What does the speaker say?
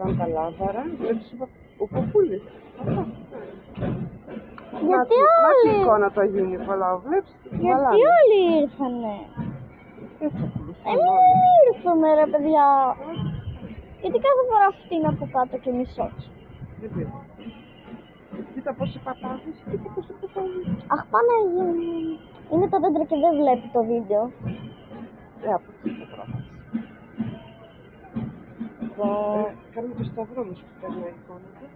ήταν τα λάβαρα, βλέπεις ο Παπούλης. Γιατί Να τη όλοι, εικόνα του Αγίου Νικολάου, βλέπεις. γιατί όλοι ήρθανε. Έτσι ακολουθούν Εμείς όλοι. μην ήρθουμε ρε παιδιά. Γιατί κάθε φορά αυτή είναι από κάτω και μισός. Δεν πειράζει. Κοίτα πόσοι παπάδες, κοίτα πόσοι παπάδες. Αχ Παναγία μου. Είναι το δέντρο και δεν βλέπει το βίντεο. Από εκεί θα τραβάς. Κάνουμε το σταυρό μας που παίρνει η εικόνα του.